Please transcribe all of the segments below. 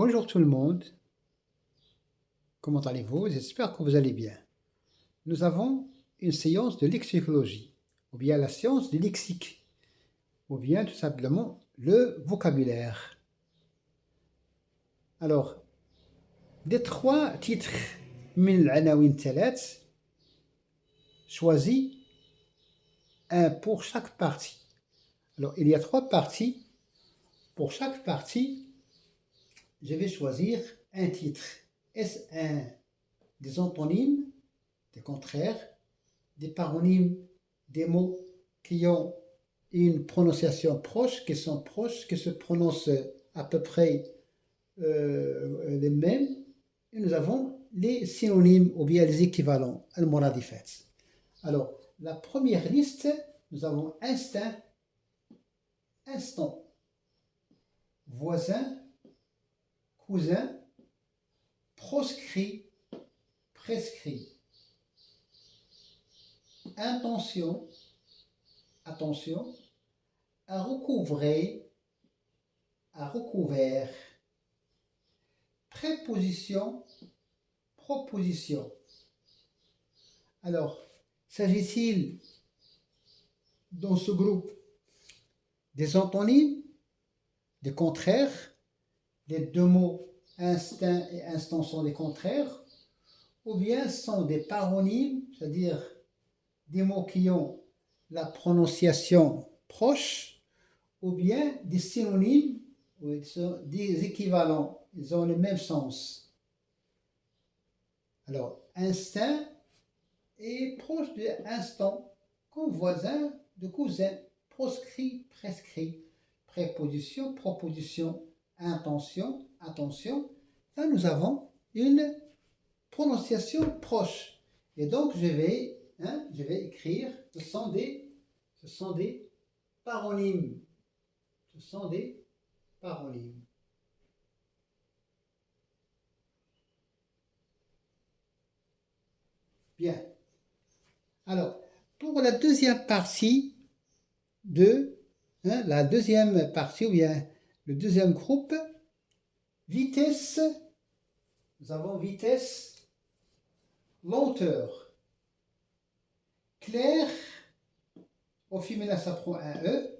Bonjour tout le monde, comment allez-vous? J'espère que vous allez bien. Nous avons une séance de lexicologie, ou bien la science du lexique, ou bien tout simplement le vocabulaire. Alors, des trois titres من العناوين الثلاث, choisis un pour chaque partie. Alors, il y a trois parties. Pour chaque partie, je vais choisir un titre. Est-ce des antonymes, des contraires, des paronymes, des mots qui ont une prononciation proche, qui sont proches, qui se prononcent à peu près les mêmes. Et nous avons les synonymes ou bien les équivalents, al-muradifat. Alors, la première liste, nous avons instinct, instant, voisin, cousin, proscrit, prescrit, intention, attention, à recouvrer, à recouvert, préposition, proposition. Alors, s'agit-il dans ce groupe des antonymes, des contraires, les deux mots instinct et instant sont des contraires, ou bien sont des paronymes, c'est-à-dire des mots qui ont la prononciation proche, ou bien des synonymes, ou des équivalents, ils ont le même sens. Alors, instinct est proche de instant, comme voisin de cousin, proscrit, prescrit, préposition, proposition, intention, attention. Là, nous avons une prononciation proche. Et donc, je vais écrire, ce sont des paronymes. Ce sont des paronymes. Bien. Alors, pour la deuxième partie la deuxième partie, ou bien le deuxième groupe, vitesse, nous avons vitesse, lenteur, clair, au féminin ça prend un E,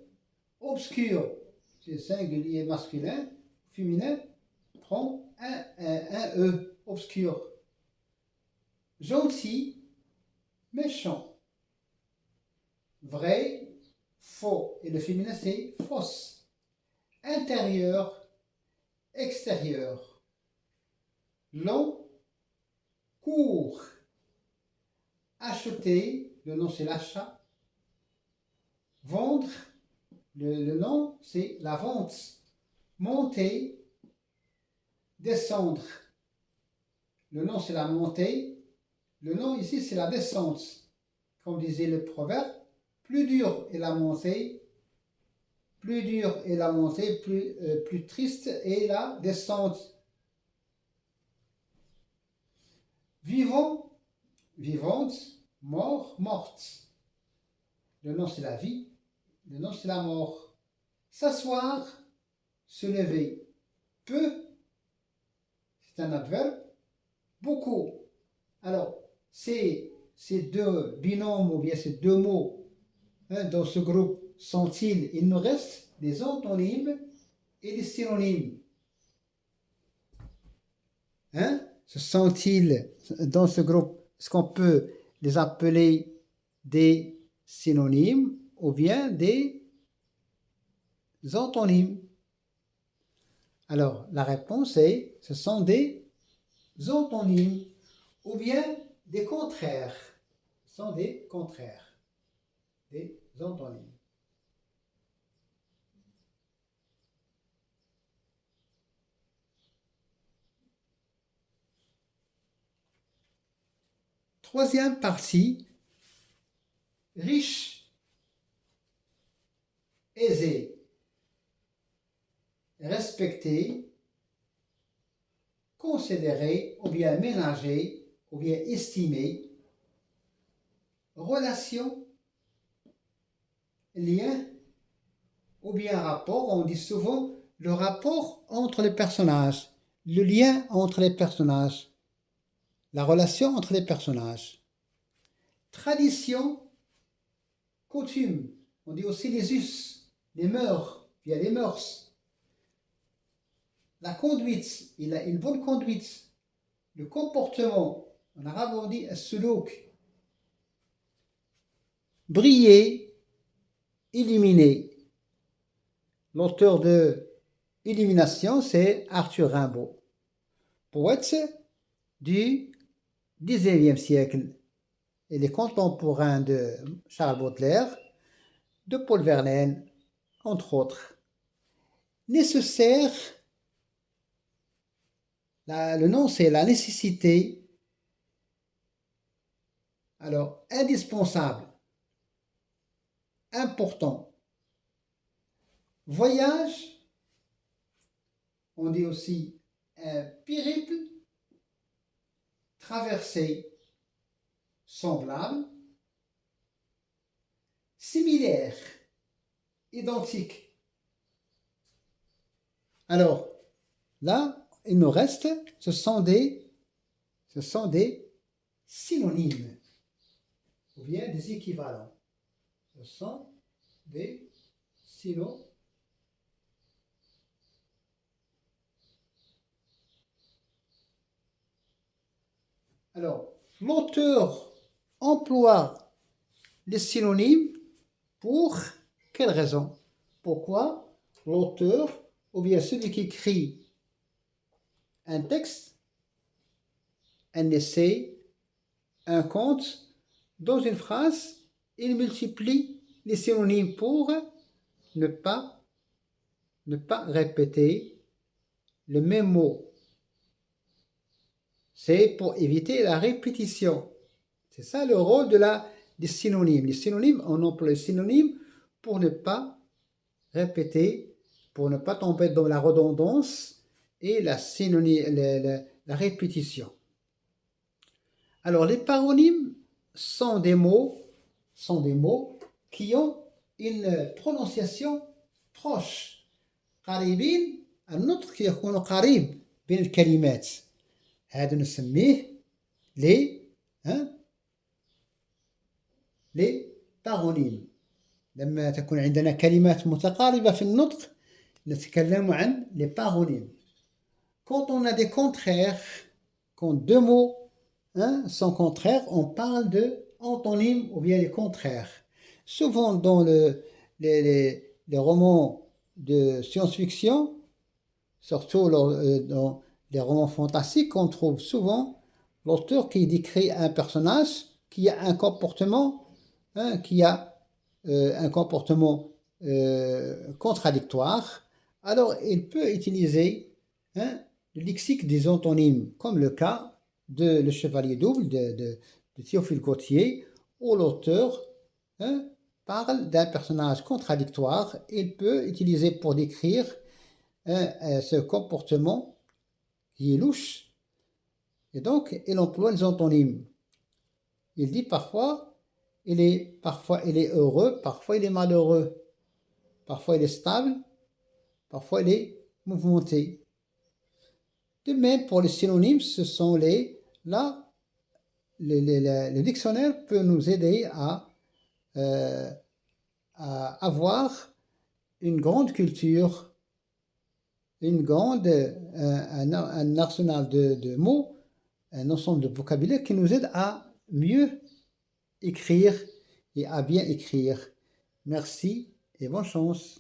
obscur, c'est singulier masculin, au féminin prend un E, obscur, gentil, méchant, vrai, faux, et le féminin c'est fausse, intérieur, extérieur, long, court, acheter, le nom c'est l'achat, vendre, le nom c'est la vente, monter, descendre, le nom c'est la montée, le nom ici c'est la descente, comme disait le proverbe, plus dur est la montée, plus dur est la montée, plus triste est la descente. Vivant, vivante, mort, morte. Le nom c'est la vie, le nom c'est la mort. S'asseoir, se lever. Peu, c'est un adverbe. Beaucoup. Alors, ces deux binômes ou bien ces deux mots dans ce groupe sont-ils, il nous reste des antonymes et des synonymes. Ce sont-ils dans ce groupe, est-ce qu'on peut les appeler des synonymes ou bien des antonymes? Alors, la réponse est, ce sont des antonymes ou bien des contraires. Ce sont des contraires, des antonymes. Troisième partie, riche, aisé, respecté, considéré ou bien ménagé ou bien estimé, relation, lien ou bien rapport. On dit souvent le rapport entre les personnages. le lien entre les personnages, la relation entre les personnages. Tradition, coutume, on dit aussi les us, les mœurs, il y a les mœurs. La conduite, il a une bonne conduite. Le comportement, en arabe on dit as-suluk. Briller, illuminer. L'auteur de Illumination, c'est Arthur Rimbaud, poète du XIXe siècle. Il est contemporain de Charles Baudelaire, de Paul Verlaine, entre autres. Nécessaire, le nom c'est la nécessité. Alors, indispensable, important. Voyage, on dit aussi un périple, traversée, semblable, similaire, identique. Alors, là, il nous reste, ce sont des synonymes, ou bien des équivalents. Ce sont des synonymes. Alors, l'auteur emploie les synonymes pour quelle raison? Pourquoi l'auteur, ou bien celui qui écrit un texte, un essai, un conte, dans une phrase, il multiplie les synonymes pour ne pas répéter le même mot. C'est pour éviter la répétition. C'est ça le rôle des synonymes. Les synonymes, on emploie les synonymes pour ne pas répéter, pour ne pas tomber dans la redondance et la répétition. Alors, les paronymes sont des mots qui ont une prononciation proche. قريبين النطق يكون قريب بين الكلمات. هذا نسميه les paronymes. لما تكون عندنا كلمات متقاربة في النطق نتكلم عن les paronymes. Quand on a des contraires, quand deux mots sont contraires, on parle de antonymes ou bien les contraires. Souvent dans les romans de science-fiction, surtout dans les romans fantastiques, on trouve souvent l'auteur qui décrit un personnage qui a un comportement contradictoire. Alors il peut utiliser le lexique des antonymes, comme le cas de Le Chevalier Double de Théophile Gautier, où l'auteur parle d'un personnage contradictoire. Il peut utiliser pour décrire ce comportement qui est louche, et donc il emploie les antonymes. Il dit parfois il est heureux, parfois il est malheureux, parfois il est stable, parfois il est mouvementé. De même pour les synonymes, ce sont le dictionnaire peut nous aider à avoir une grande culture, un arsenal de mots, un ensemble de vocabulaire qui nous aide à mieux écrire et à bien écrire. Merci et bonne chance.